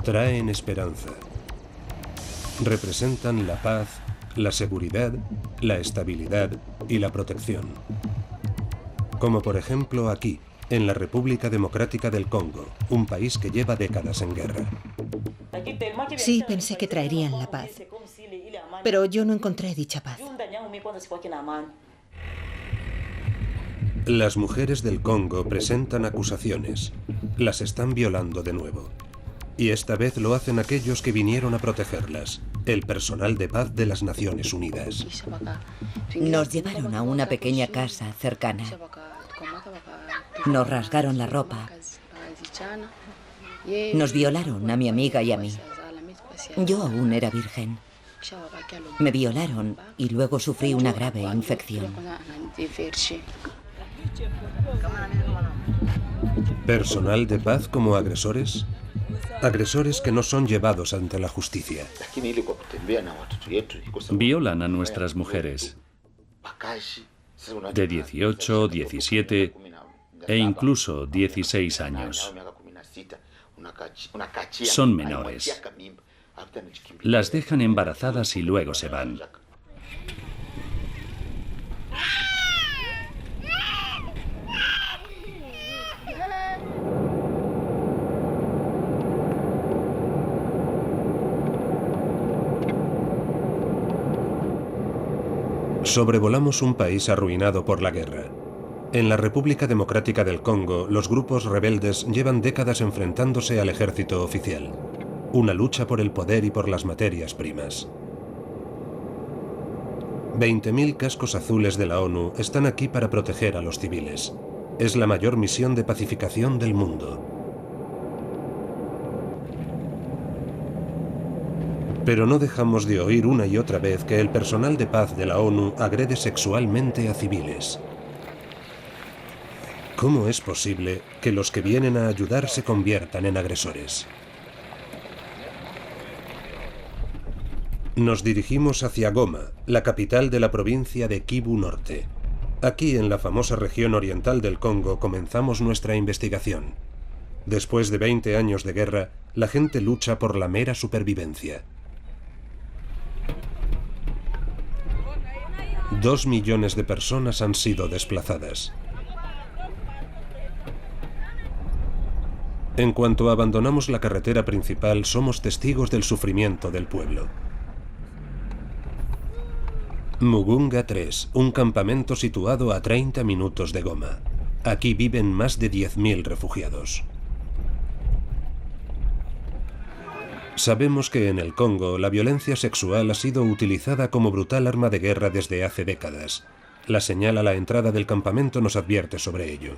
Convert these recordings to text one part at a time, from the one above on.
traen esperanza. Representan la paz, la seguridad, la estabilidad y la protección. Como por ejemplo aquí, en la República Democrática del Congo, un país que lleva décadas en guerra. Sí, pensé que traerían la paz, pero yo no encontré dicha paz. Las mujeres del Congo presentan acusaciones. Las están violando de nuevo. Y esta vez lo hacen aquellos que vinieron a protegerlas, el personal de paz de las Naciones Unidas. Nos llevaron a una pequeña casa cercana. Nos rasgaron la ropa. Nos violaron a mi amiga y a mí. Yo aún era virgen. Me violaron y luego sufrí una grave infección. ¿Personal de paz como agresores? Agresores que no son llevados ante la justicia. Violan a nuestras mujeres de 18, 17 e incluso 16 años. Son menores. Las dejan embarazadas y luego se van. Sobrevolamos un país arruinado por la guerra. En la República Democrática del Congo, los grupos rebeldes llevan décadas enfrentándose al ejército oficial. Una lucha por el poder y por las materias primas. 20.000 cascos azules de la ONU están aquí para proteger a los civiles. Es la mayor misión de pacificación del mundo. Pero no dejamos de oír una y otra vez que el personal de paz de la ONU agrede sexualmente a civiles. ¿Cómo es posible que los que vienen a ayudar se conviertan en agresores? Nos dirigimos hacia Goma, la capital de la provincia de Kivu Norte. Aquí, en la famosa región oriental del Congo, comenzamos nuestra investigación. Después de 20 años de guerra, la gente lucha por la mera supervivencia. 2 millones de personas han sido desplazadas. En cuanto abandonamos la carretera principal, somos testigos del sufrimiento del pueblo. Mugunga 3, un campamento situado a 30 minutos de Goma. Aquí viven más de 10.000 refugiados. Sabemos que en el Congo la violencia sexual ha sido utilizada como brutal arma de guerra desde hace décadas. La señal a la entrada del campamento nos advierte sobre ello.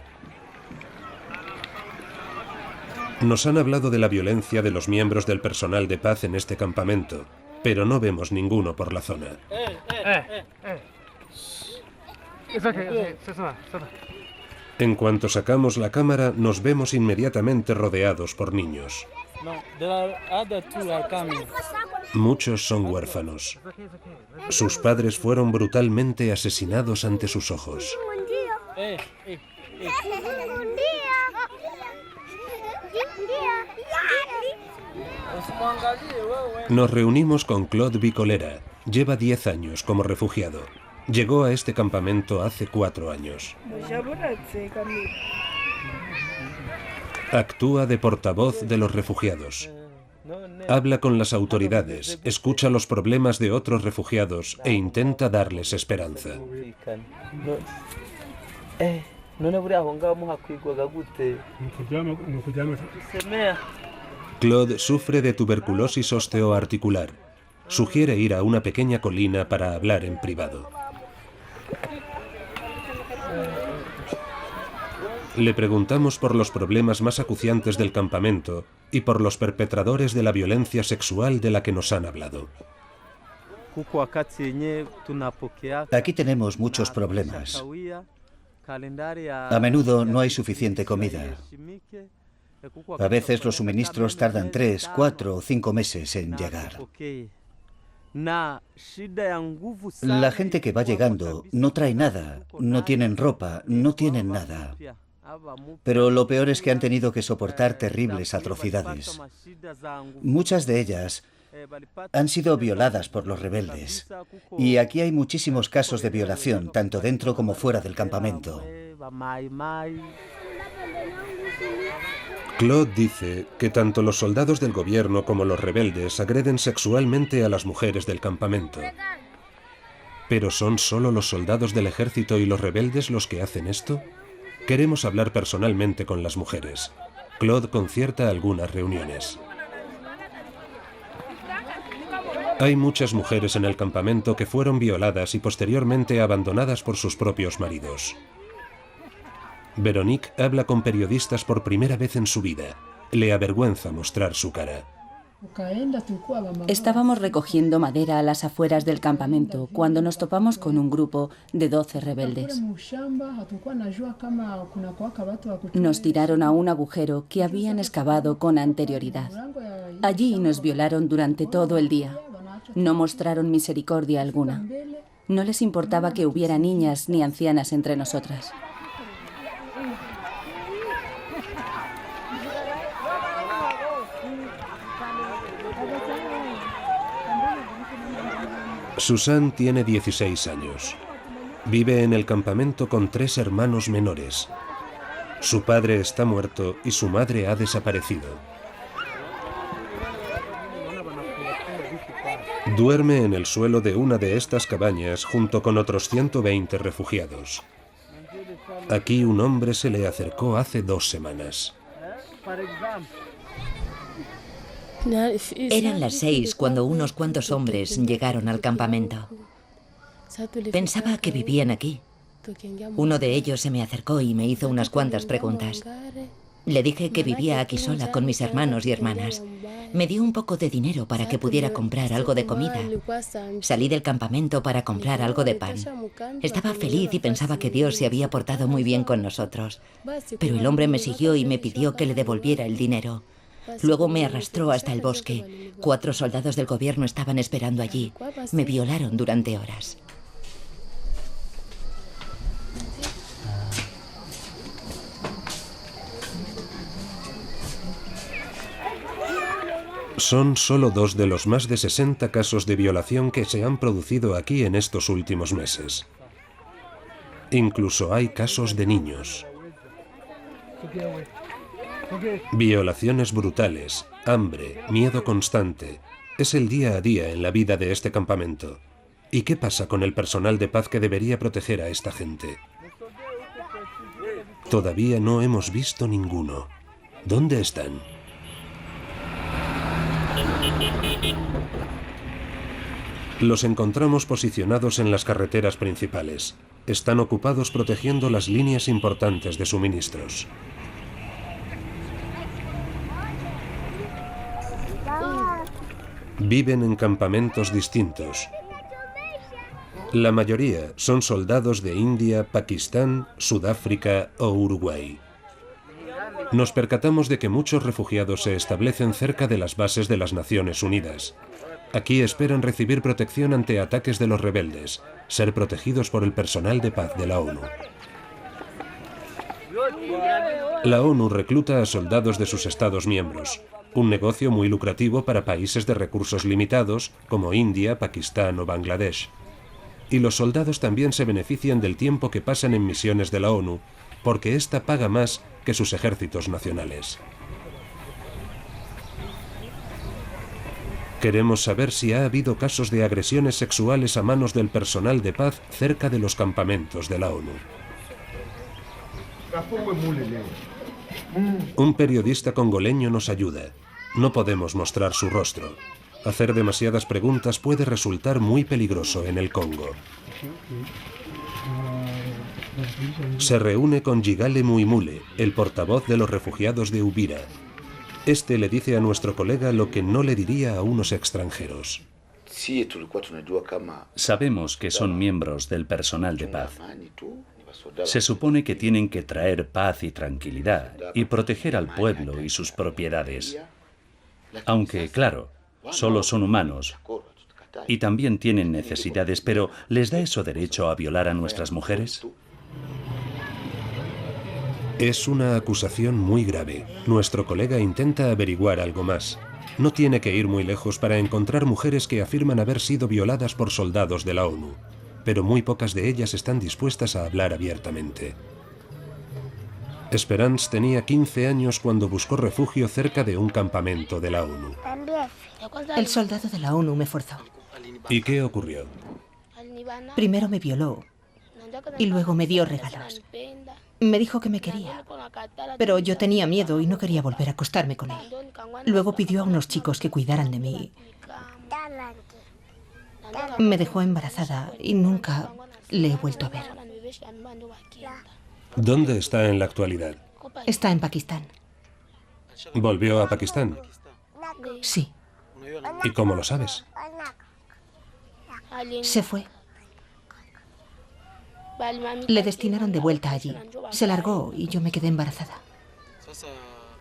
Nos han hablado de la violencia de los miembros del personal de paz en este campamento, pero no vemos ninguno por la zona. En cuanto sacamos la cámara, nos vemos inmediatamente rodeados por niños. Muchos son huérfanos. Sus padres fueron brutalmente asesinados ante sus ojos. Nos reunimos con Claude Bicolera. Lleva 10 años como refugiado. Llegó a este campamento hace 4 años. Actúa de portavoz de los refugiados. Habla con las autoridades, escucha los problemas de otros refugiados e intenta darles esperanza. Claude sufre de tuberculosis osteoarticular. Sugiere ir a una pequeña colina para hablar en privado. Le preguntamos por los problemas más acuciantes del campamento y por los perpetradores de la violencia sexual de la que nos han hablado. Aquí tenemos muchos problemas. A menudo no hay suficiente comida. A veces los suministros tardan 3, 4 o 5 meses en llegar. La gente que va llegando no trae nada, no tienen ropa, no tienen nada. Pero lo peor es que han tenido que soportar terribles atrocidades. Muchas de ellas han sido violadas por los rebeldes. Y aquí hay muchísimos casos de violación, tanto dentro como fuera del campamento. Claude dice que tanto los soldados del gobierno como los rebeldes agreden sexualmente a las mujeres del campamento. ¿Pero son solo los soldados del ejército y los rebeldes los que hacen esto? Queremos hablar personalmente con las mujeres. Claude concierta algunas reuniones. Hay muchas mujeres en el campamento que fueron violadas y posteriormente abandonadas por sus propios maridos. Veronique habla con periodistas por primera vez en su vida. Le avergüenza mostrar su cara. Estábamos recogiendo madera a las afueras del campamento cuando nos topamos con un grupo de 12 rebeldes. Nos tiraron a un agujero que habían excavado con anterioridad. Allí nos violaron durante todo el día. No mostraron misericordia alguna. No les importaba que hubiera niñas ni ancianas entre nosotras. Susan tiene 16 años. Vive en el campamento con 3 hermanos menores. Su padre está muerto y su madre ha desaparecido. Duerme en el suelo de una de estas cabañas junto con otros 120 refugiados. Aquí un hombre se le acercó hace 2 semanas. Eran las 6 cuando unos cuantos hombres llegaron al campamento. Pensaba que vivían aquí. Uno de ellos se me acercó y me hizo unas cuantas preguntas. Le dije que vivía aquí sola con mis hermanos y hermanas. Me dio un poco de dinero para que pudiera comprar algo de comida. Salí del campamento para comprar algo de pan. Estaba feliz y pensaba que Dios se había portado muy bien con nosotros. Pero el hombre me siguió y me pidió que le devolviera el dinero. Luego me arrastró hasta el bosque. 4 soldados del gobierno estaban esperando allí. Me violaron durante horas. Son solo 2 de los más de 60 casos de violación que se han producido aquí en estos últimos meses. Incluso hay casos de niños. Violaciones brutales, hambre, miedo constante. Es el día a día en la vida de este campamento. ¿Y qué pasa con el personal de paz que debería proteger a esta gente? Todavía no hemos visto ninguno. ¿Dónde están? Los encontramos posicionados en las carreteras principales. Están ocupados protegiendo las líneas importantes de suministros. Viven en campamentos distintos. La mayoría son soldados de India, Pakistán, Sudáfrica o Uruguay. Nos percatamos de que muchos refugiados se establecen cerca de las bases de las Naciones Unidas. Aquí esperan recibir protección ante ataques de los rebeldes, ser protegidos por el personal de paz de la ONU. La ONU recluta a soldados de sus Estados miembros, un negocio muy lucrativo para países de recursos limitados como India, Pakistán o Bangladesh. Y los soldados también se benefician del tiempo que pasan en misiones de la ONU, porque ésta paga más que sus ejércitos nacionales. Queremos saber si ha habido casos de agresiones sexuales a manos del personal de paz cerca de los campamentos de la ONU. Un periodista congoleño nos ayuda. No podemos mostrar su rostro. Hacer demasiadas preguntas puede resultar muy peligroso en el Congo. Se reúne con Jigale Muimule, el portavoz de los refugiados de Uvira. Este le dice a nuestro colega lo que no le diría a unos extranjeros. Sabemos que son miembros del personal de paz. Se supone que tienen que traer paz y tranquilidad y proteger al pueblo y sus propiedades. Aunque, claro, solo son humanos y también tienen necesidades, pero ¿les da eso derecho a violar a nuestras mujeres? Es una acusación muy grave. Nuestro colega intenta averiguar algo más. No tiene que ir muy lejos para encontrar mujeres que afirman haber sido violadas por soldados de la ONU, pero muy pocas de ellas están dispuestas a hablar abiertamente. Esperance tenía 15 años cuando buscó refugio cerca de un campamento de la ONU. El soldado de la ONU me forzó. ¿Y qué ocurrió? Primero me violó y luego me dio regalos. Me dijo que me quería, pero yo tenía miedo y no quería volver a acostarme con él. Luego pidió a unos chicos que cuidaran de mí. Me dejó embarazada y nunca le he vuelto a ver. ¿Dónde está en la actualidad? Está en Pakistán. ¿Volvió a Pakistán? Sí. ¿Y cómo lo sabes? Se fue. Le destinaron de vuelta allí. Se largó y yo me quedé embarazada.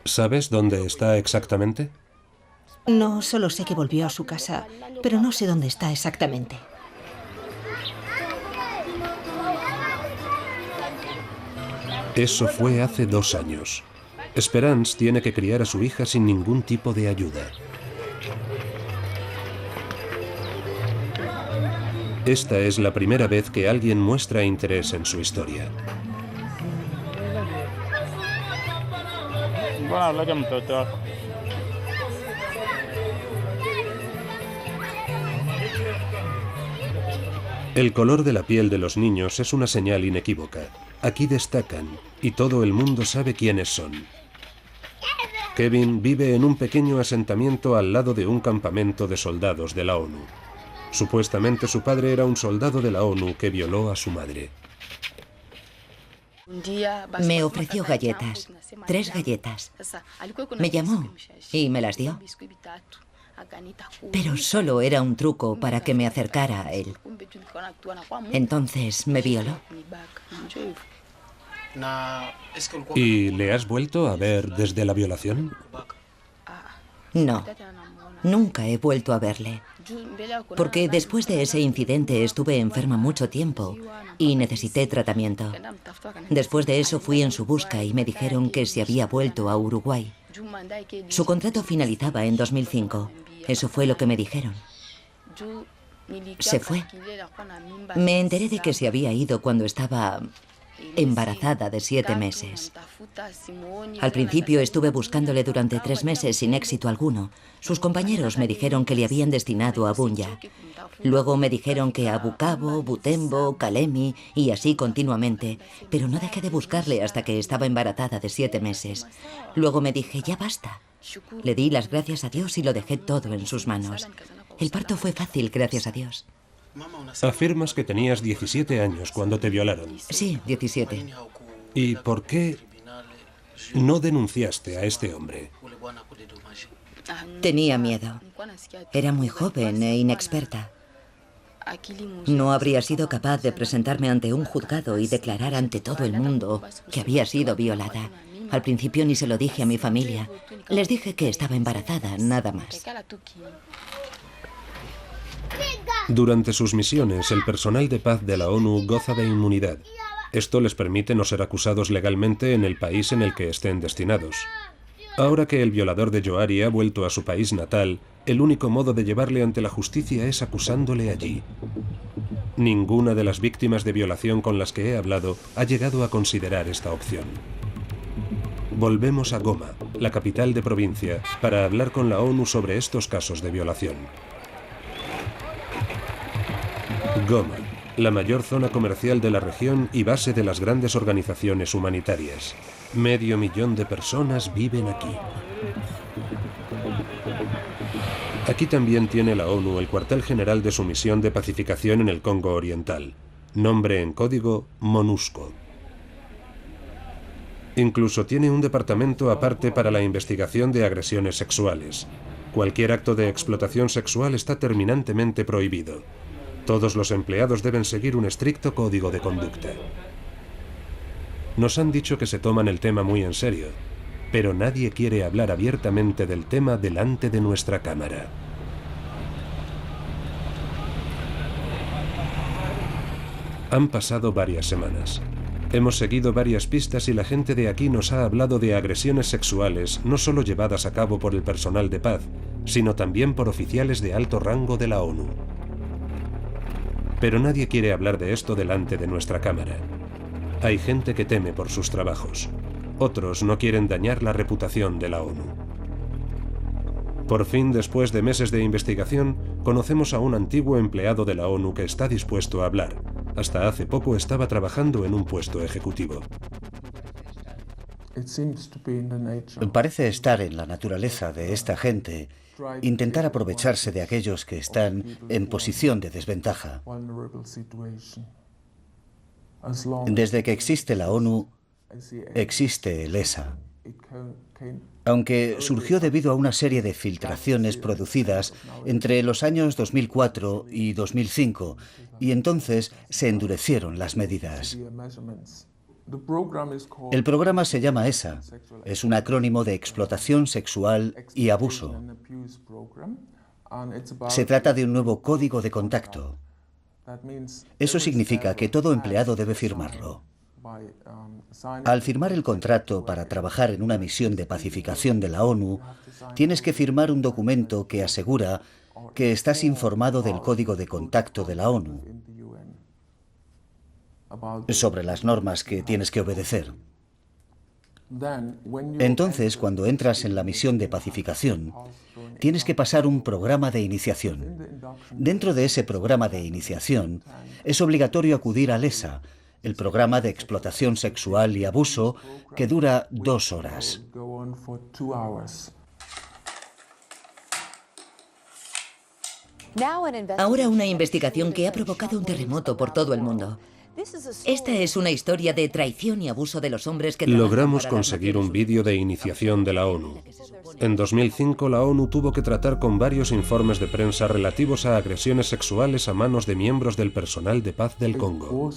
¿Sabes dónde está exactamente? No, solo sé que volvió a su casa, pero no sé dónde está exactamente. Eso fue hace 2 años. Esperance tiene que criar a su hija sin ningún tipo de ayuda. Esta es la primera vez que alguien muestra interés en su historia. El color de la piel de los niños es una señal inequívoca. Aquí destacan, y todo el mundo sabe quiénes son. Kevin vive en un pequeño asentamiento al lado de un campamento de soldados de la ONU. Supuestamente su padre era un soldado de la ONU que violó a su madre. Me ofreció galletas, 3 galletas. Me llamó y me las dio. Pero solo era un truco para que me acercara a él. Entonces me violó. ¿Y le has vuelto a ver desde la violación? No, nunca he vuelto a verle. Porque después de ese incidente estuve enferma mucho tiempo y necesité tratamiento. Después de eso fui en su busca y me dijeron que se había vuelto a Uruguay. Su contrato finalizaba en 2005. Eso fue lo que me dijeron. Se fue. Me enteré de que se había ido cuando estaba embarazada de 7 meses. Al principio estuve buscándole durante 3 meses sin éxito alguno. Sus compañeros me dijeron que le habían destinado a Bunya. Luego me dijeron que a Bukavu, Butembo, Kalemi y así continuamente. Pero no dejé de buscarle hasta que estaba embarazada de 7 meses. Luego me dije, ya basta. Le di las gracias a Dios y lo dejé todo en sus manos. El parto fue fácil, gracias a Dios. Afirmas que tenías 17 años cuando te violaron. Sí, 17. ¿Y por qué no denunciaste a este hombre? Tenía miedo. Era muy joven e inexperta. No habría sido capaz de presentarme ante un juzgado y declarar ante todo el mundo que había sido violada. Al principio ni se lo dije a mi familia. Les dije que estaba embarazada, nada más. Durante sus misiones, el personal de paz de la ONU goza de inmunidad. Esto les permite no ser acusados legalmente en el país en el que estén destinados. Ahora que el violador de Johari ha vuelto a su país natal, el único modo de llevarle ante la justicia es acusándole allí. Ninguna de las víctimas de violación con las que he hablado ha llegado a considerar esta opción. Volvemos a Goma, la capital de provincia, para hablar con la ONU sobre estos casos de violación. Goma, la mayor zona comercial de la región y base de las grandes organizaciones humanitarias. 500.000 de personas viven aquí. Aquí también tiene la ONU el cuartel general de su misión de pacificación en el Congo Oriental. Nombre en código MONUSCO. Incluso tiene un departamento aparte para la investigación de agresiones sexuales. Cualquier acto de explotación sexual está terminantemente prohibido. Todos los empleados deben seguir un estricto código de conducta. Nos han dicho que se toman el tema muy en serio, pero nadie quiere hablar abiertamente del tema delante de nuestra cámara. Han pasado varias semanas. Hemos seguido varias pistas y la gente de aquí nos ha hablado de agresiones sexuales no solo llevadas a cabo por el personal de paz, sino también por oficiales de alto rango de la ONU. Pero nadie quiere hablar de esto delante de nuestra cámara. Hay gente que teme por sus trabajos. Otros no quieren dañar la reputación de la ONU. Por fin, después de meses de investigación, conocemos a un antiguo empleado de la ONU que está dispuesto a hablar. Hasta hace poco estaba trabajando en un puesto ejecutivo. Parece estar en la naturaleza de esta gente intentar aprovecharse de aquellos que están en posición de desventaja. Desde que existe la ONU, existe el ESA. Aunque surgió debido a una serie de filtraciones producidas entre los años 2004 y 2005, y entonces se endurecieron las medidas. El programa se llama ESA. Es un acrónimo de explotación sexual y abuso. Se trata de un nuevo código de contacto. Eso significa que todo empleado debe firmarlo. Al firmar el contrato para trabajar en una misión de pacificación de la ONU, tienes que firmar un documento que asegura que estás informado del código de contacto de la ONU, sobre las normas que tienes que obedecer. Entonces, cuando entras en la misión de pacificación, tienes que pasar un programa de iniciación. Dentro de ese programa de iniciación, es obligatorio acudir al ESA, el programa de explotación sexual y abuso, que dura 2 horas. Ahora una investigación que ha provocado un terremoto por todo el mundo. Esta es una historia de traición y abuso de los hombres que logramos conseguir un vídeo de iniciación de la ONU. En 2005, la ONU tuvo que tratar con varios informes de prensa relativos a agresiones sexuales a manos de miembros del personal de paz del Congo.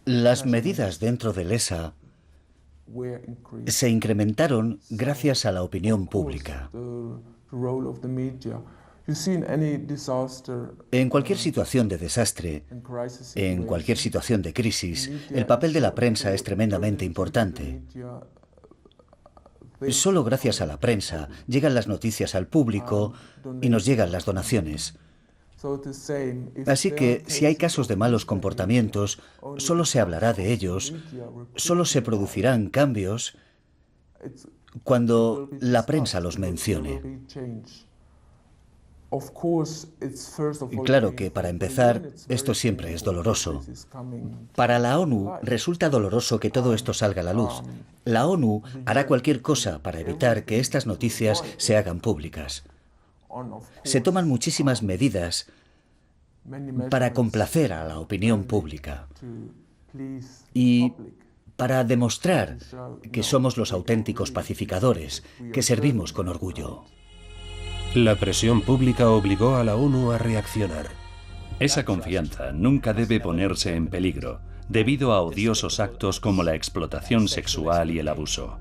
Las medidas dentro del ESA se incrementaron gracias a la opinión pública. En cualquier situación de desastre, en cualquier situación de crisis, el papel de la prensa es tremendamente importante. Solo gracias a la prensa llegan las noticias al público y nos llegan las donaciones. Así que, si hay casos de malos comportamientos, solo se hablará de ellos, solo se producirán cambios cuando la prensa los mencione. Claro que, para empezar, esto siempre es doloroso. Para la ONU resulta doloroso que todo esto salga a la luz. La ONU hará cualquier cosa para evitar que estas noticias se hagan públicas. Se toman muchísimas medidas para complacer a la opinión pública y para demostrar que somos los auténticos pacificadores, que servimos con orgullo. La presión pública obligó a la ONU a reaccionar. Esa confianza nunca debe ponerse en peligro debido a odiosos actos como la explotación sexual y el abuso.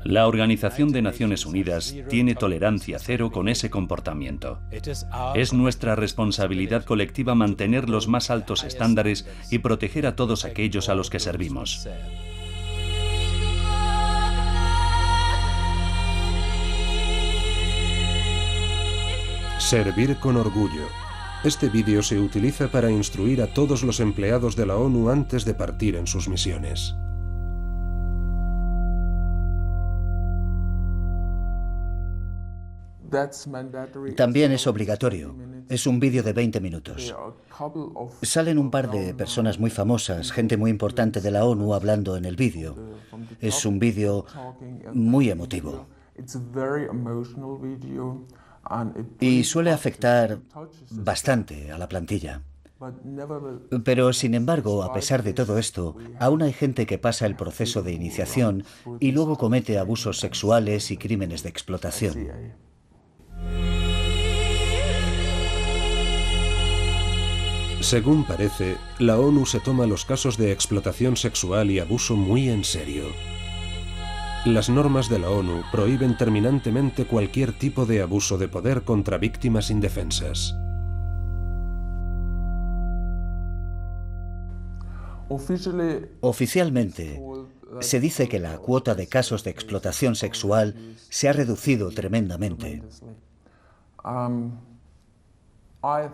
La Organización de Naciones Unidas tiene tolerancia cero con ese comportamiento. Es nuestra responsabilidad colectiva mantener los más altos estándares y proteger a todos aquellos a los que servimos. Servir con orgullo. Este vídeo se utiliza para instruir a todos los empleados de la ONU antes de partir en sus misiones. También es obligatorio. Es un vídeo de 20 minutos. Salen un par de personas muy famosas, gente muy importante de la ONU hablando en el vídeo. Es un vídeo muy emotivo. Y suele afectar bastante a la plantilla. Pero, sin embargo, a pesar de todo esto, aún hay gente que pasa el proceso de iniciación y luego comete abusos sexuales y crímenes de explotación. Según parece, la ONU se toma los casos de explotación sexual y abuso muy en serio. Las normas de la ONU prohíben terminantemente cualquier tipo de abuso de poder contra víctimas indefensas. Oficialmente, se dice que la cuota de casos de explotación sexual se ha reducido tremendamente.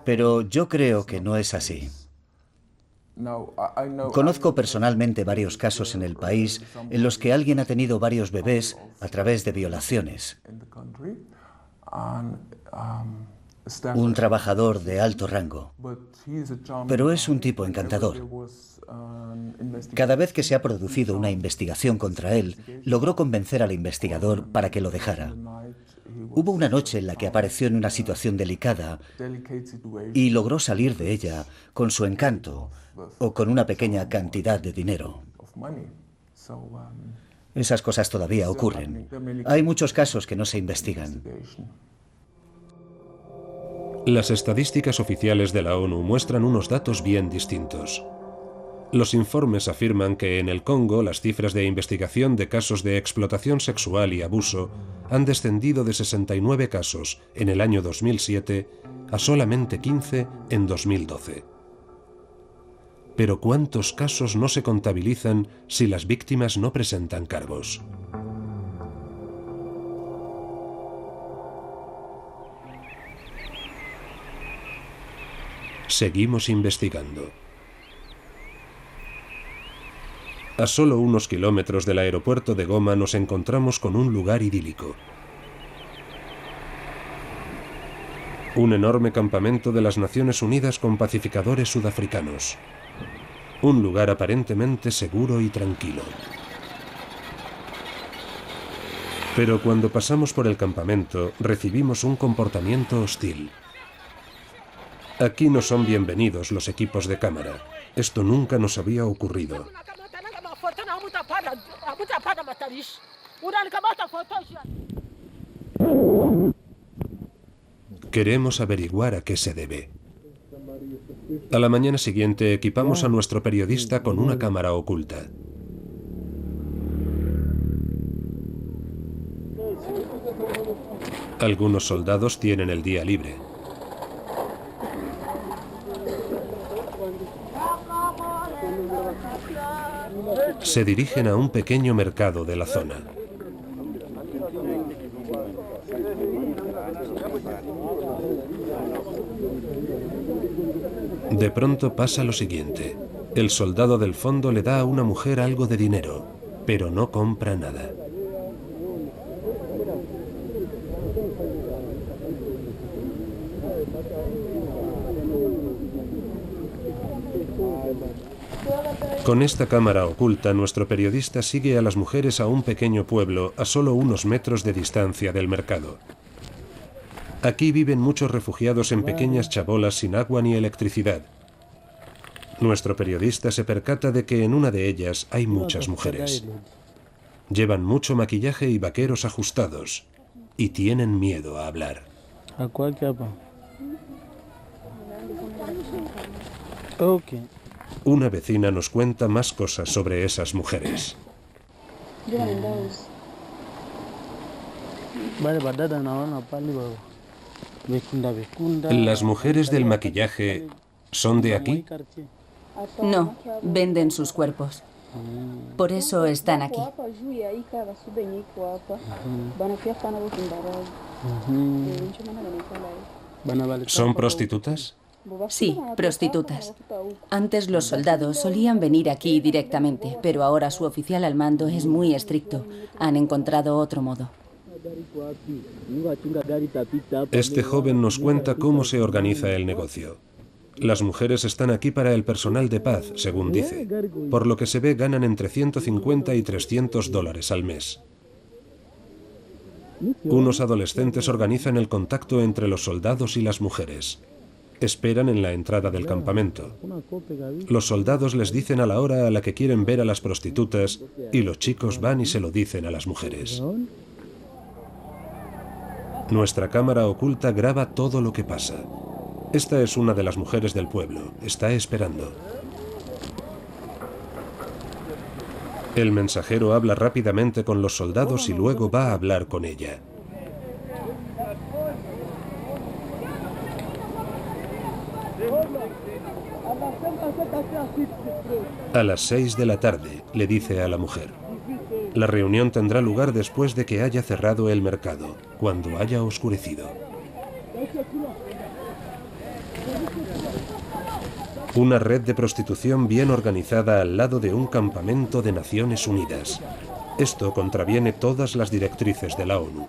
Pero yo creo que no es así. Conozco personalmente varios casos en el país en los que alguien ha tenido varios bebés a través de violaciones. Un trabajador de alto rango. Pero es un tipo encantador. Cada vez que se ha producido una investigación contra él, logró convencer al investigador para que lo dejara. Hubo una noche en la que apareció en una situación delicada y logró salir de ella con su encanto o con una pequeña cantidad de dinero. Esas cosas todavía ocurren. Hay muchos casos que no se investigan. Las estadísticas oficiales de la ONU muestran unos datos bien distintos. Los informes afirman que en el Congo las cifras de investigación de casos de explotación sexual y abuso han descendido de 69 casos en el año 2007 a solamente 15 en 2012. Pero ¿cuántos casos no se contabilizan si las víctimas no presentan cargos? Seguimos investigando. A solo unos kilómetros del aeropuerto de Goma nos encontramos con un lugar idílico. Un enorme campamento de las Naciones Unidas con pacificadores sudafricanos. Un lugar aparentemente seguro y tranquilo. Pero cuando pasamos por el campamento, recibimos un comportamiento hostil. Aquí no son bienvenidos los equipos de cámara. Esto nunca nos había ocurrido. Queremos averiguar a qué se debe. A la mañana siguiente equipamos a nuestro periodista con una cámara oculta. Algunos soldados tienen el día libre. Se dirigen a un pequeño mercado de la zona. De pronto pasa lo siguiente. El soldado del fondo le da a una mujer algo de dinero, pero no compra nada. Con esta cámara oculta, nuestro periodista sigue a las mujeres a un pequeño pueblo a solo unos metros de distancia del mercado. Aquí viven muchos refugiados en pequeñas chabolas sin agua ni electricidad. Nuestro periodista se percata de que en una de ellas hay muchas mujeres. Llevan mucho maquillaje y vaqueros ajustados, y tienen miedo a hablar. Una vecina nos cuenta más cosas sobre esas mujeres. ¿Las mujeres del maquillaje son de aquí? No, venden sus cuerpos. Por eso están aquí. ¿Son prostitutas? Sí, prostitutas. Antes los soldados solían venir aquí directamente, pero ahora su oficial al mando es muy estricto. Han encontrado otro modo. Este joven nos cuenta cómo se organiza el negocio. Las mujeres están aquí para el personal de paz, según dice. Por lo que se ve, ganan entre 150 y 300 dólares al mes. Unos adolescentes organizan el contacto entre los soldados y las mujeres. Esperan en la entrada del campamento. Los soldados les dicen a la hora a la que quieren ver a las prostitutas y los chicos van y se lo dicen a las mujeres. Nuestra cámara oculta graba todo lo que pasa. Esta es una de las mujeres del pueblo. Está esperando. El mensajero habla rápidamente con los soldados y luego va a hablar con ella. A las 6 de la tarde, le dice a la mujer. La reunión tendrá lugar después de que haya cerrado el mercado, cuando haya oscurecido. Una red de prostitución bien organizada al lado de un campamento de Naciones Unidas. Esto contraviene todas las directrices de la ONU.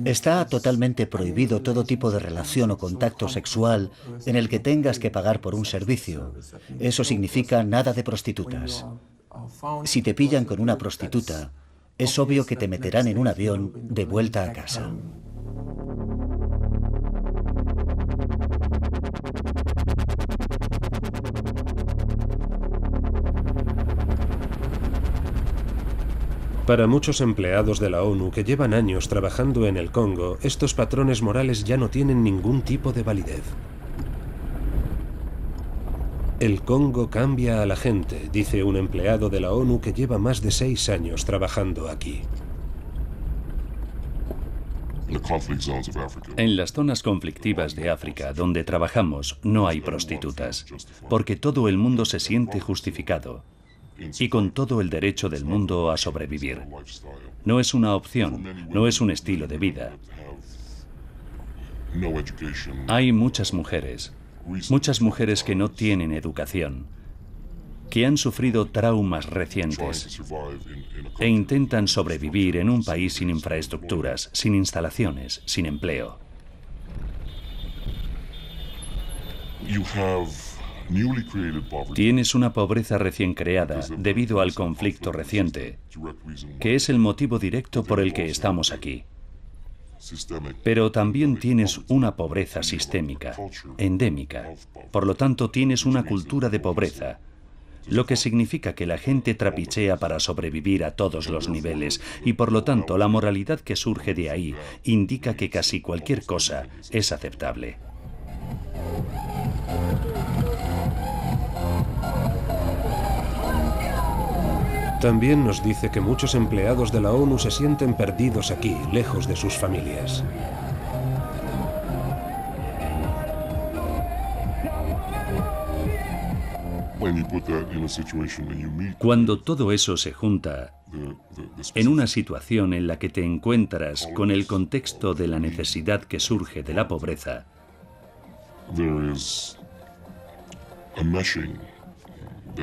Está totalmente prohibido todo tipo de relación o contacto sexual en el que tengas que pagar por un servicio. Eso significa nada de prostitutas. Si te pillan con una prostituta, es obvio que te meterán en un avión de vuelta a casa. Para muchos empleados de la ONU que llevan años trabajando en el Congo, estos patrones morales ya no tienen ningún tipo de validez. El Congo cambia a la gente, dice un empleado de la ONU que lleva más de 6 años trabajando aquí. En las zonas conflictivas de África donde trabajamos no hay prostitutas, porque todo el mundo se siente justificado y con todo el derecho del mundo a sobrevivir. No es una opción, no es un estilo de vida. Hay muchas mujeres que no tienen educación, que han sufrido traumas recientes e intentan sobrevivir en un país sin infraestructuras, sin instalaciones, sin empleo. Tienes una pobreza recién creada debido al conflicto reciente, que es el motivo directo por el que estamos aquí. Pero también tienes una pobreza sistémica, endémica. Por lo tanto, tienes una cultura de pobreza, lo que significa que la gente trapichea para sobrevivir a todos los niveles y por lo tanto la moralidad que surge de ahí indica que casi cualquier cosa es aceptable. También nos dice que muchos empleados de la ONU se sienten perdidos aquí, lejos de sus familias. Cuando todo eso se junta en una situación en la que te encuentras con el contexto de la necesidad que surge de la pobreza,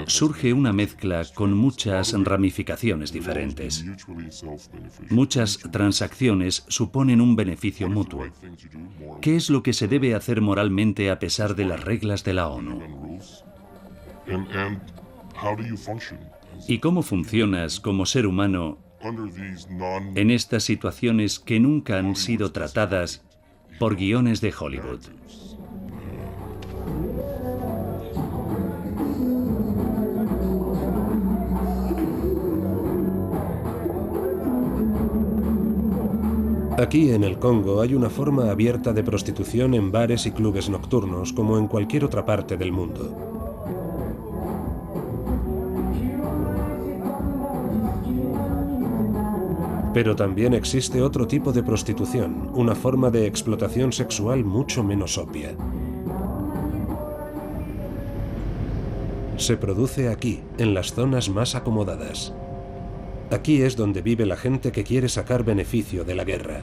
surge una mezcla con muchas ramificaciones diferentes. Muchas transacciones suponen un beneficio mutuo. ¿Qué es lo que se debe hacer moralmente a pesar de las reglas de la ONU? ¿Y cómo funcionas como ser humano en estas situaciones que nunca han sido tratadas por guiones de Hollywood? Aquí en el Congo hay una forma abierta de prostitución en bares y clubes nocturnos, como en cualquier otra parte del mundo. Pero también existe otro tipo de prostitución, una forma de explotación sexual mucho menos obvia. Se produce aquí, en las zonas más acomodadas. Aquí es donde vive la gente que quiere sacar beneficio de la guerra.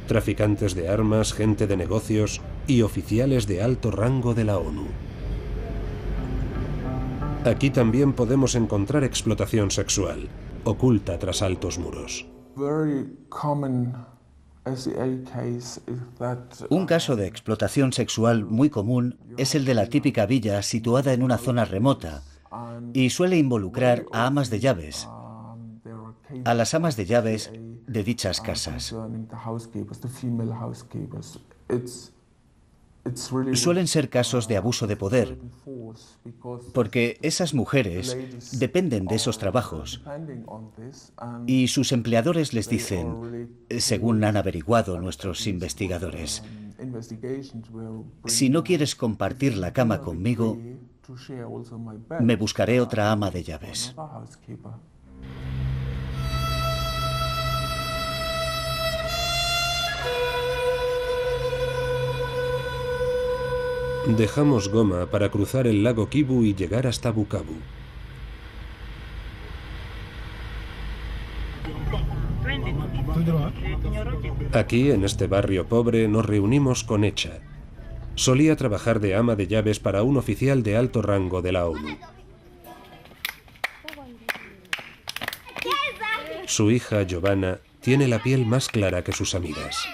Traficantes de armas, gente de negocios y oficiales de alto rango de la ONU. Aquí también podemos encontrar explotación sexual, oculta tras altos muros. Un caso de explotación sexual muy común es el de la típica villa situada en una zona remota y suele involucrar a amas de llaves, a las amas de llaves de dichas casas. Suelen ser casos de abuso de poder, porque esas mujeres dependen de esos trabajos y sus empleadores les dicen, según han averiguado nuestros investigadores, si no quieres compartir la cama conmigo, me buscaré otra ama de llaves. Dejamos Goma para cruzar el lago Kivu y llegar hasta Bukavu. Aquí, en este barrio pobre, nos reunimos con Echa. Solía trabajar de ama de llaves para un oficial de alto rango de la ONU. Su hija, Giovanna, tiene la piel más clara que sus amigas.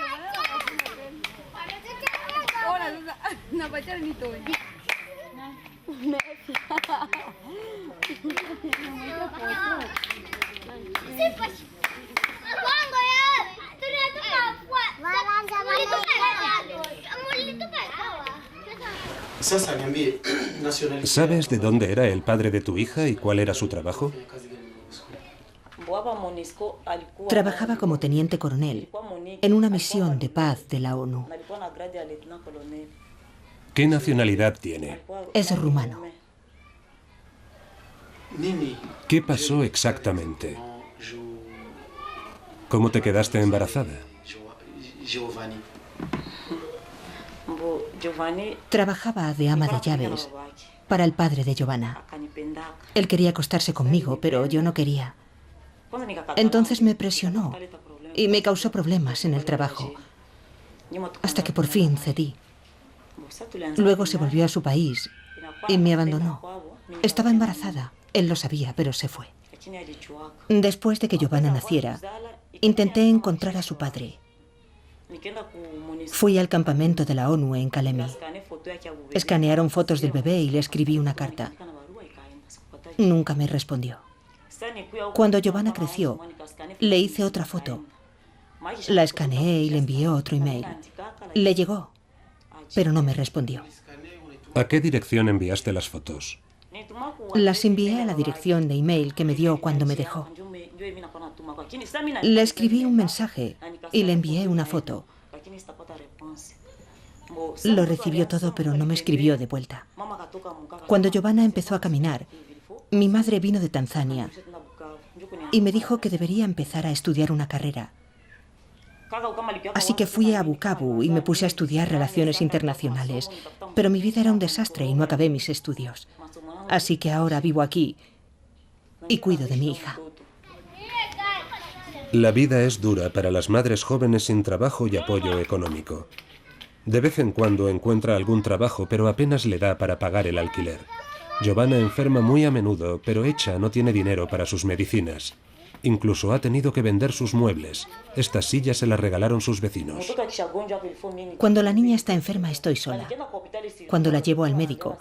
¿Sabes de dónde era el padre de tu hija y cuál era su trabajo? Trabajaba como teniente coronel en una misión de paz de la ONU. ¿Qué nacionalidad tiene? Es rumano. ¿Qué pasó exactamente? ¿Cómo te quedaste embarazada? Trabajaba de ama de llaves para el padre de Giovanna. Él quería acostarse conmigo, pero yo no quería. Entonces me presionó y me causó problemas en el trabajo, hasta que por fin cedí. Luego se volvió a su país y me abandonó. Estaba embarazada. Él lo sabía, pero se fue. Después de que Giovanna naciera, intenté encontrar a su padre. Fui al campamento de la ONU en Kalemi. Escanearon fotos del bebé y le escribí una carta. Nunca me respondió. Cuando Giovanna creció, le hice otra foto. La escaneé y le envié otro email. Le llegó, pero no me respondió. ¿A qué dirección enviaste las fotos? Las envié a la dirección de email que me dio cuando me dejó. Le escribí un mensaje y le envié una foto. Lo recibió todo, pero no me escribió de vuelta. Cuando Giovanna empezó a caminar, mi madre vino de Tanzania y me dijo que debería empezar a estudiar una carrera. Así que fui a Bukavu y me puse a estudiar relaciones internacionales, pero mi vida era un desastre y no acabé mis estudios. Así que ahora vivo aquí y cuido de mi hija. La vida es dura para las madres jóvenes sin trabajo y apoyo económico. De vez en cuando encuentra algún trabajo, pero apenas le da para pagar el alquiler. Giovanna enferma muy a menudo, pero Echa no tiene dinero para sus medicinas. Incluso ha tenido que vender sus muebles. Estas sillas se las regalaron sus vecinos. Cuando la niña está enferma, estoy sola. Cuando la llevo al médico,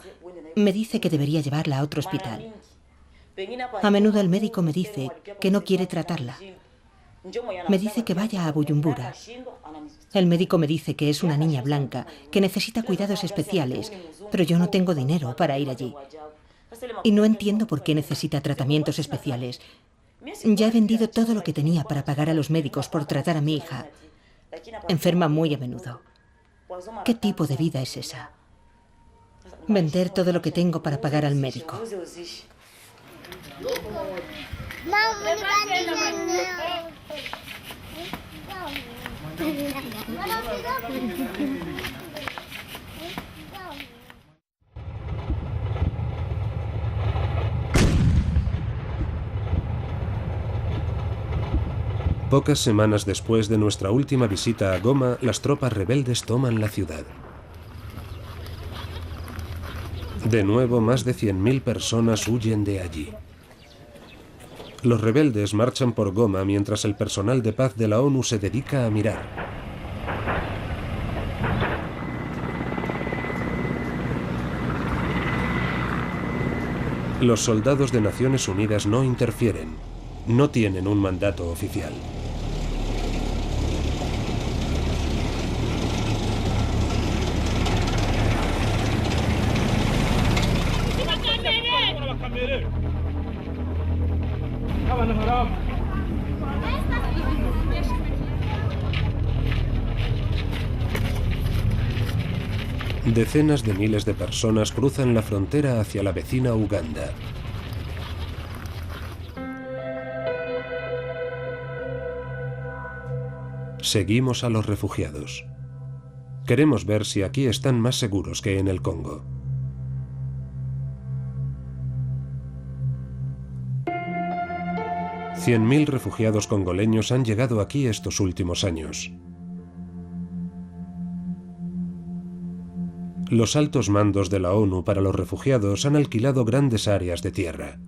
me dice que debería llevarla a otro hospital. A menudo el médico me dice que no quiere tratarla. Me dice que vaya a Bujumbura. El médico me dice que es una niña blanca, que necesita cuidados especiales, pero yo no tengo dinero para ir allí. Y no entiendo por qué necesita tratamientos especiales. Ya he vendido todo lo que tenía para pagar a los médicos por tratar a mi hija. Enferma muy a menudo. ¿Qué tipo de vida es esa? Vender todo lo que tengo para pagar al médico. Pocas semanas después de nuestra última visita a Goma, las tropas rebeldes toman la ciudad. De nuevo, más de 100.000 personas huyen de allí. Los rebeldes marchan por Goma mientras el personal de paz de la ONU se dedica a mirar. Los soldados de Naciones Unidas no interfieren. No tienen un mandato oficial. Decenas de miles de personas cruzan la frontera hacia la vecina Uganda. Seguimos a los refugiados. Queremos ver si aquí están más seguros que en el Congo. $100.000 refugiados congoleños han llegado aquí estos últimos años. Los altos mandos de la ONU para los refugiados han alquilado grandes áreas de tierra.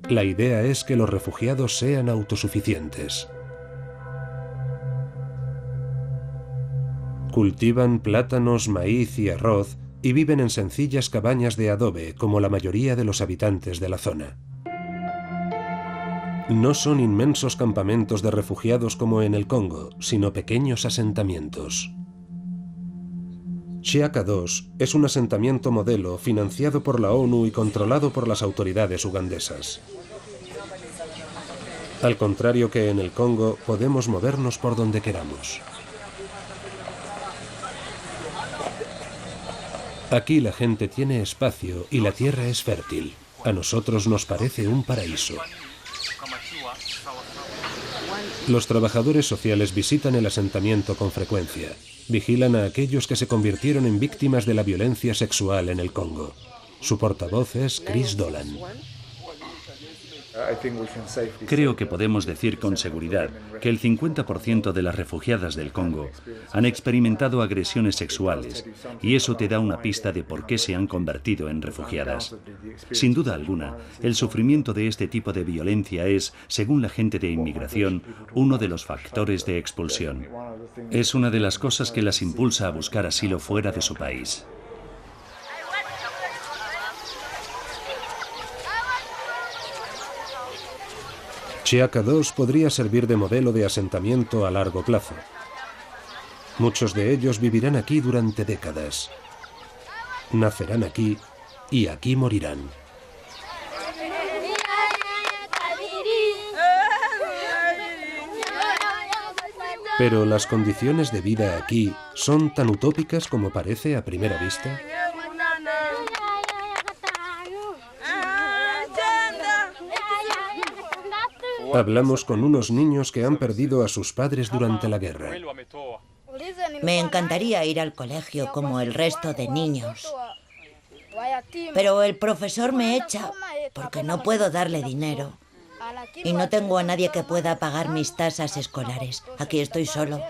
La idea es que los refugiados sean autosuficientes. Cultivan plátanos, maíz y arroz y viven en sencillas cabañas de adobe como la mayoría de los habitantes de la zona. No son inmensos campamentos de refugiados como en el Congo, sino pequeños asentamientos. Chiaka II es un asentamiento modelo financiado por la ONU y controlado por las autoridades ugandesas. Al contrario que en el Congo, podemos movernos por donde queramos. Aquí la gente tiene espacio y la tierra es fértil. A nosotros nos parece un paraíso. Los trabajadores sociales visitan el asentamiento con frecuencia. Vigilan a aquellos que se convirtieron en víctimas de la violencia sexual en el Congo. Su portavoz es Chris Dolan. Creo que podemos decir con seguridad que el 50% de las refugiadas del Congo han experimentado agresiones sexuales y eso te da una pista de por qué se han convertido en refugiadas. Sin duda alguna, el sufrimiento de este tipo de violencia es, según la gente de inmigración, uno de los factores de expulsión. Es una de las cosas que las impulsa a buscar asilo fuera de su país. Chiaka II podría servir de modelo de asentamiento a largo plazo. Muchos de ellos vivirán aquí durante décadas. Nacerán aquí y aquí morirán. Pero las condiciones de vida aquí son tan utópicas como parece a primera vista. Hablamos con unos niños que han perdido a sus padres durante la guerra. Me encantaría ir al colegio como el resto de niños. Pero el profesor me echa porque no puedo darle dinero. Y no tengo a nadie que pueda pagar mis tasas escolares. Aquí estoy solo.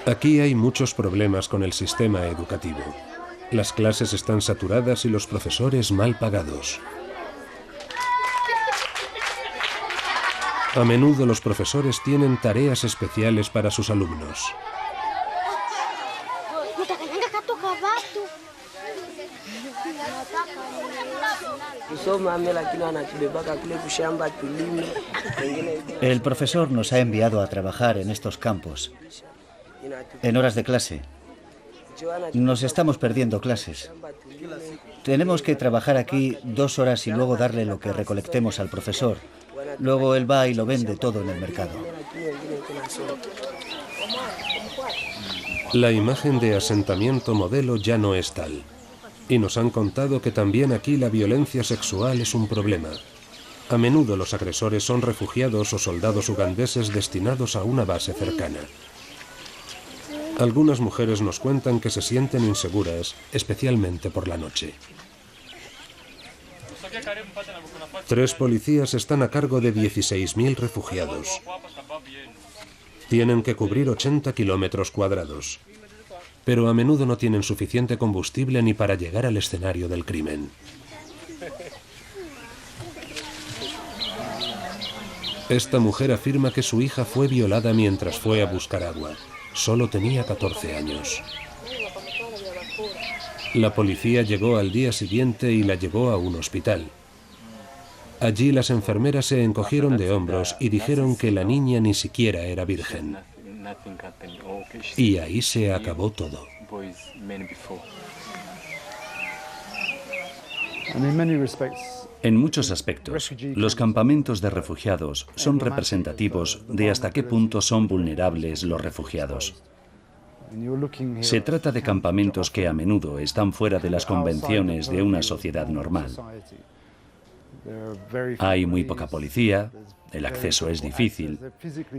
Aquí hay muchos problemas con el sistema educativo. Las clases están saturadas y los profesores mal pagados. A menudo los profesores tienen tareas especiales para sus alumnos. El profesor nos ha enviado a trabajar en estos campos, en horas de clase. Nos estamos perdiendo clases. Tenemos que trabajar aquí 2 horas y luego darle lo que recolectemos al profesor. Luego él va y lo vende todo en el mercado. La imagen de asentamiento modelo ya no es tal. Y nos han contado que también aquí la violencia sexual es un problema. A menudo los agresores son refugiados o soldados ugandeses destinados a una base cercana. Algunas mujeres nos cuentan que se sienten inseguras, especialmente por la noche. 3 policías están a cargo de 16.000 refugiados. Tienen que cubrir 80 kilómetros cuadrados. Pero a menudo no tienen suficiente combustible ni para llegar al escenario del crimen. Esta mujer afirma que su hija fue violada mientras fue a buscar agua. Solo tenía 14 años. La policía llegó al día siguiente y la llevó a un hospital. Allí las enfermeras se encogieron de hombros y dijeron que la niña ni siquiera era virgen. Y ahí se acabó todo. En muchos aspectos, los campamentos de refugiados son representativos de hasta qué punto son vulnerables los refugiados. Se trata de campamentos que a menudo están fuera de las convenciones de una sociedad normal. Hay muy poca policía, el acceso es difícil,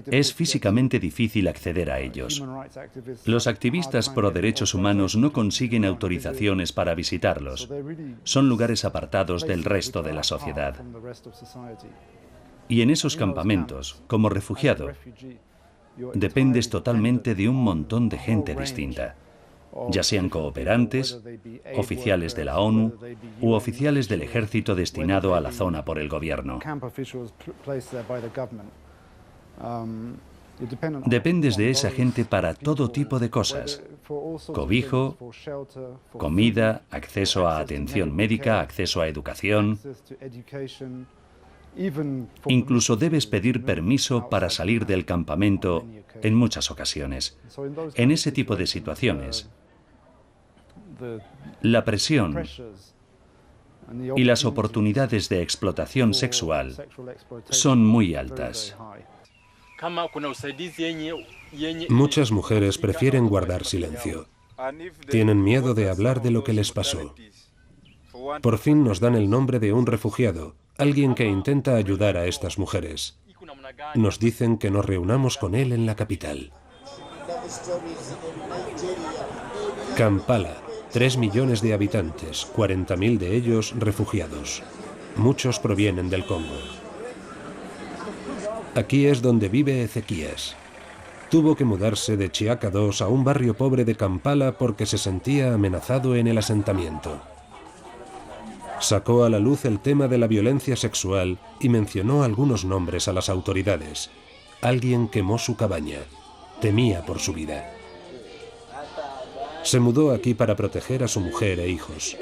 es físicamente difícil acceder a ellos. Los activistas pro derechos humanos no consiguen autorizaciones para visitarlos. Son lugares apartados del resto de la sociedad. Y en esos campamentos, como refugiado, dependes totalmente de un montón de gente distinta, ya sean cooperantes, oficiales de la ONU u oficiales del ejército destinado a la zona por el gobierno. Dependes de esa gente para todo tipo de cosas: cobijo, comida, acceso a atención médica, acceso a educación. Incluso debes pedir permiso para salir del campamento en muchas ocasiones. En ese tipo de situaciones, la presión y las oportunidades de explotación sexual son muy altas. Muchas mujeres prefieren guardar silencio. Tienen miedo de hablar de lo que les pasó. Por fin nos dan el nombre de un refugiado, alguien que intenta ayudar a estas mujeres. Nos dicen que nos reunamos con él en la capital. Kampala, 3 millones de habitantes, 40.000 de ellos refugiados. Muchos provienen del Congo. Aquí es donde vive Ezequías. Tuvo que mudarse de Chiaka II a un barrio pobre de Kampala porque se sentía amenazado en el asentamiento. Sacó a la luz el tema de la violencia sexual y mencionó algunos nombres a las autoridades. Alguien quemó su cabaña. Temía por su vida. Se mudó aquí para proteger a su mujer e hijos.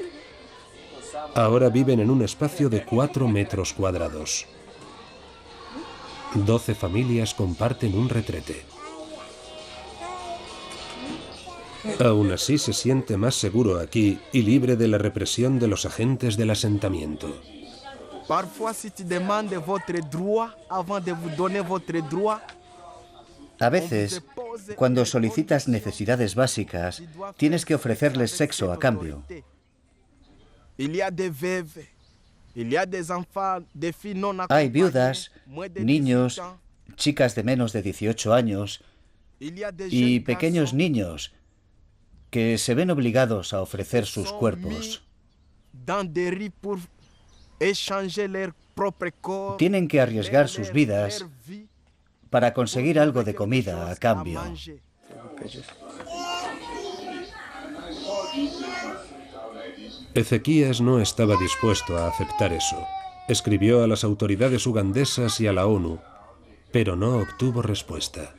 Ahora viven en un espacio de 4 metros cuadrados. 12 familias comparten un retrete. Aún así se siente más seguro aquí y libre de la represión de los agentes del asentamiento. A veces, cuando solicitas necesidades básicas, tienes que ofrecerles sexo a cambio. Hay viudas, niños, chicas de menos de 18 años y pequeños niños que se ven obligados a ofrecer sus cuerpos. Tienen que arriesgar sus vidas para conseguir algo de comida a cambio. Ezequías no estaba dispuesto a aceptar eso. Escribió a las autoridades ugandesas y a la ONU, pero no obtuvo respuesta.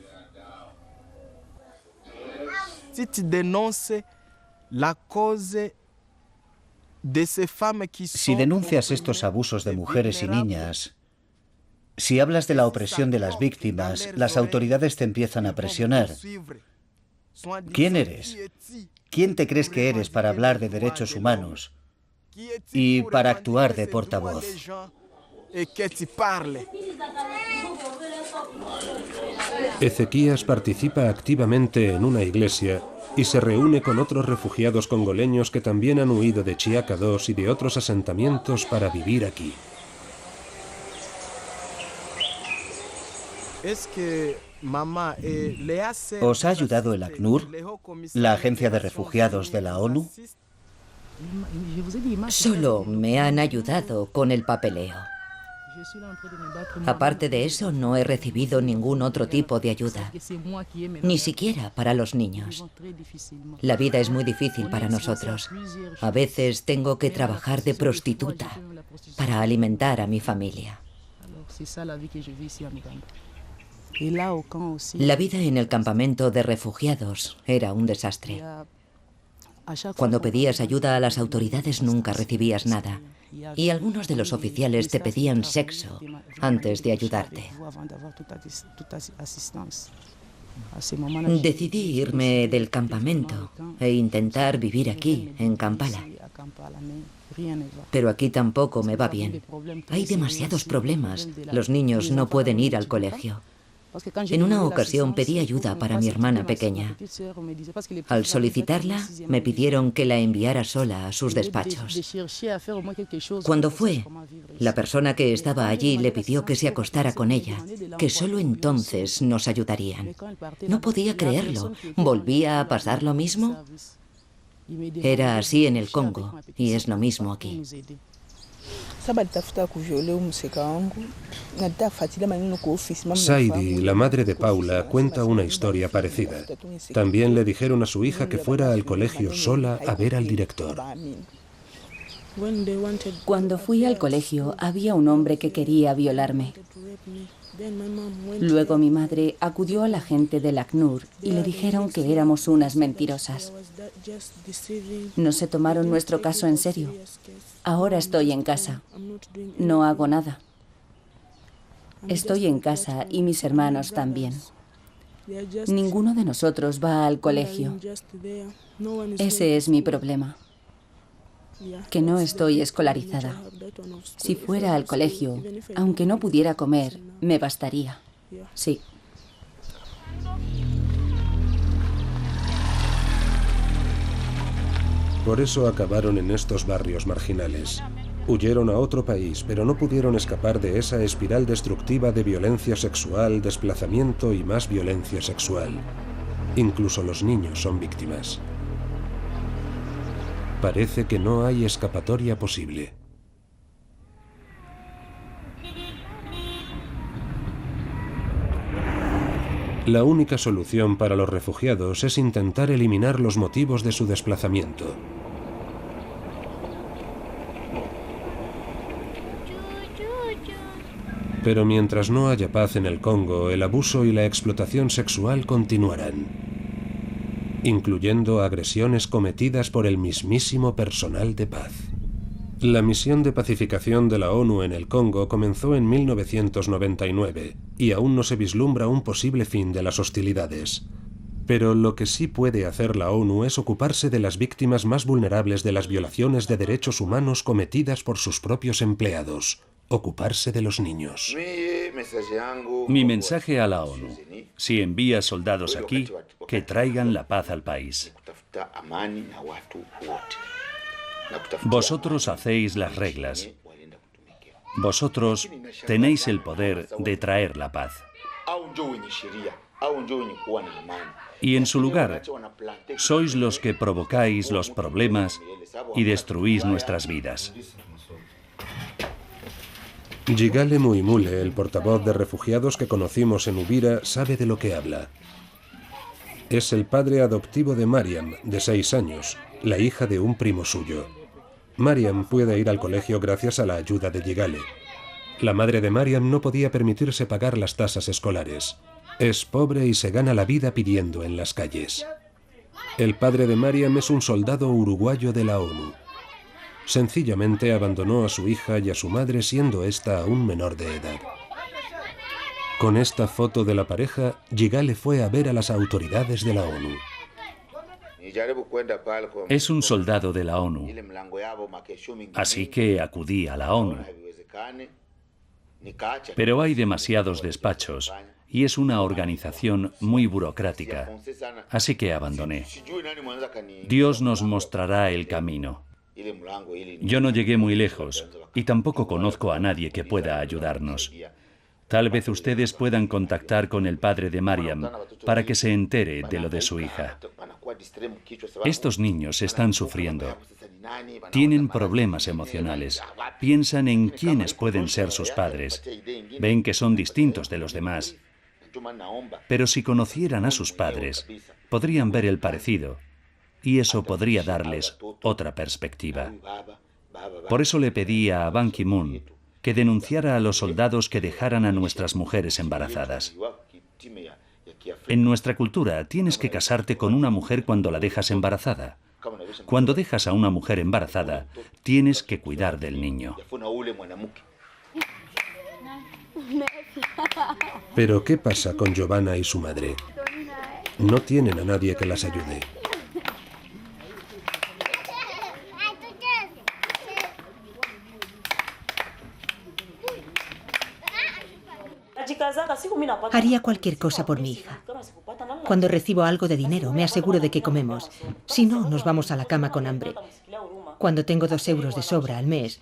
Si denuncias estos abusos de mujeres y niñas, si hablas de la opresión de las víctimas, las autoridades te empiezan a presionar. ¿Quién eres? ¿Quién te crees que eres para hablar de derechos humanos y para actuar de portavoz? Ezequías participa activamente en una iglesia y se reúne con otros refugiados congoleños que también han huido de Chiaka II y de otros asentamientos para vivir aquí. ¿Os ha ayudado el ACNUR, la Agencia de Refugiados de la ONU? Solo me han ayudado con el papeleo. Aparte de eso, no he recibido ningún otro tipo de ayuda, ni siquiera para los niños. La vida es muy difícil para nosotros. A veces tengo que trabajar de prostituta para alimentar a mi familia. La vida en el campamento de refugiados era un desastre. Cuando pedías ayuda a las autoridades nunca recibías nada. Y algunos de los oficiales te pedían sexo antes de ayudarte. Decidí irme del campamento e intentar vivir aquí, en Kampala. Pero aquí tampoco me va bien. Hay demasiados problemas. Los niños no pueden ir al colegio. En una ocasión pedí ayuda para mi hermana pequeña. Al solicitarla, me pidieron que la enviara sola a sus despachos. Cuando fue, la persona que estaba allí le pidió que se acostara con ella, que solo entonces nos ayudarían. No podía creerlo. ¿Volvía a pasar lo mismo? Era así en el Congo y es lo mismo aquí. Saidi, la madre de Paula, cuenta una historia parecida. También le dijeron a su hija que fuera al colegio sola a ver al director. Cuando fui al colegio, había un hombre que quería violarme. Luego mi madre acudió a la gente del ACNUR y le dijeron que éramos unas mentirosas. No se tomaron nuestro caso en serio. Ahora estoy en casa. No hago nada. Estoy en casa y mis hermanos también. Ninguno de nosotros va al colegio. Ese es mi problema. Que no estoy escolarizada. Si fuera al colegio, aunque no pudiera comer, me bastaría. Sí. Por eso acabaron en estos barrios marginales. Huyeron a otro país, pero no pudieron escapar de esa espiral destructiva de violencia sexual, desplazamiento y más violencia sexual. Incluso los niños son víctimas. Parece que no hay escapatoria posible. La única solución para los refugiados es intentar eliminar los motivos de su desplazamiento. Pero mientras no haya paz en el Congo, el abuso y la explotación sexual continuarán, incluyendo agresiones cometidas por el mismísimo personal de paz. La misión de pacificación de la ONU en el Congo comenzó en 1999 y aún no se vislumbra un posible fin de las hostilidades. Pero lo que sí puede hacer la ONU es ocuparse de las víctimas más vulnerables de las violaciones de derechos humanos cometidas por sus propios empleados. Ocuparse de los niños. Mi mensaje a la ONU: si envía soldados aquí, que traigan la paz al país. Vosotros hacéis las reglas. Vosotros tenéis el poder de traer la paz. Y en su lugar, sois los que provocáis los problemas y destruís nuestras vidas. Jigale Muimule, el portavoz de refugiados que conocimos en Uvira, sabe de lo que habla. Es el padre adoptivo de Mariam, de 6 años, la hija de un primo suyo. Mariam puede ir al colegio gracias a la ayuda de Jigale. La madre de Mariam no podía permitirse pagar las tasas escolares. Es pobre y se gana la vida pidiendo en las calles. El padre de Mariam es un soldado uruguayo de la ONU. Sencillamente abandonó a su hija y a su madre siendo ésta aún menor de edad. Con esta foto de la pareja, Jigale fue a ver a las autoridades de la ONU. Es un soldado de la ONU, así que acudí a la ONU. Pero hay demasiados despachos y es una organización muy burocrática, así que abandoné. Dios nos mostrará el camino. Yo no llegué muy lejos y tampoco conozco a nadie que pueda ayudarnos. Tal vez ustedes puedan contactar con el padre de Mariam para que se entere de lo de su hija. Estos niños están sufriendo. Tienen problemas emocionales. Piensan en quiénes pueden ser sus padres. Ven que son distintos de los demás. Pero si conocieran a sus padres, podrían ver el parecido. Y eso podría darles otra perspectiva. Por eso le pedí a Ban Ki-moon que denunciara a los soldados que dejaran a nuestras mujeres embarazadas. En nuestra cultura, tienes que casarte con una mujer cuando la dejas embarazada. Cuando dejas a una mujer embarazada, tienes que cuidar del niño. Pero ¿qué pasa con Giovanna y su madre? No tienen a nadie que las ayude. Haría cualquier cosa por mi hija. Cuando recibo algo de dinero, me aseguro de que comemos. Si no, nos vamos a la cama con hambre. Cuando tengo 2 euros de sobra al mes,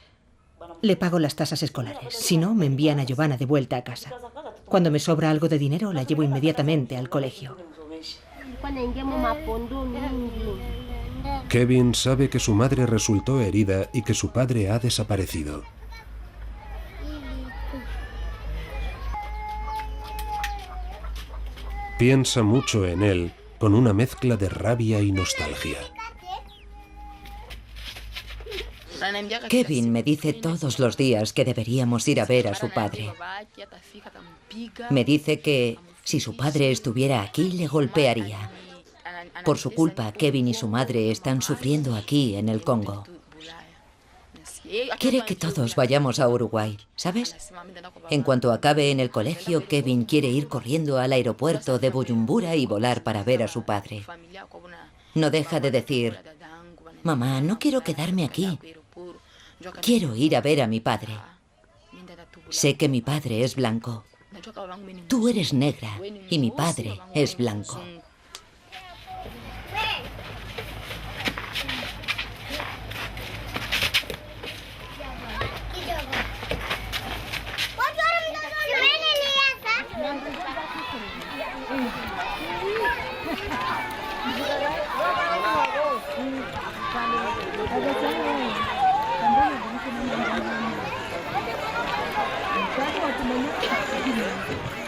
le pago las tasas escolares. Si no, me envían a Giovanna de vuelta a casa. Cuando me sobra algo de dinero, la llevo inmediatamente al colegio. Kevin sabe que su madre resultó herida y que su padre ha desaparecido. Piensa mucho en él, con una mezcla de rabia y nostalgia. Kevin me dice todos los días que deberíamos ir a ver a su padre. Me dice que si su padre estuviera aquí, le golpearía. Por su culpa, Kevin y su madre están sufriendo aquí, en el Congo. Quiere que todos vayamos a Uruguay, ¿sabes? En cuanto acabe en el colegio, Kevin quiere ir corriendo al aeropuerto de Bujumbura y volar para ver a su padre. No deja de decir: mamá, no quiero quedarme aquí. Quiero ir a ver a mi padre. Sé que mi padre es blanco. Tú eres negra y mi padre es blanco.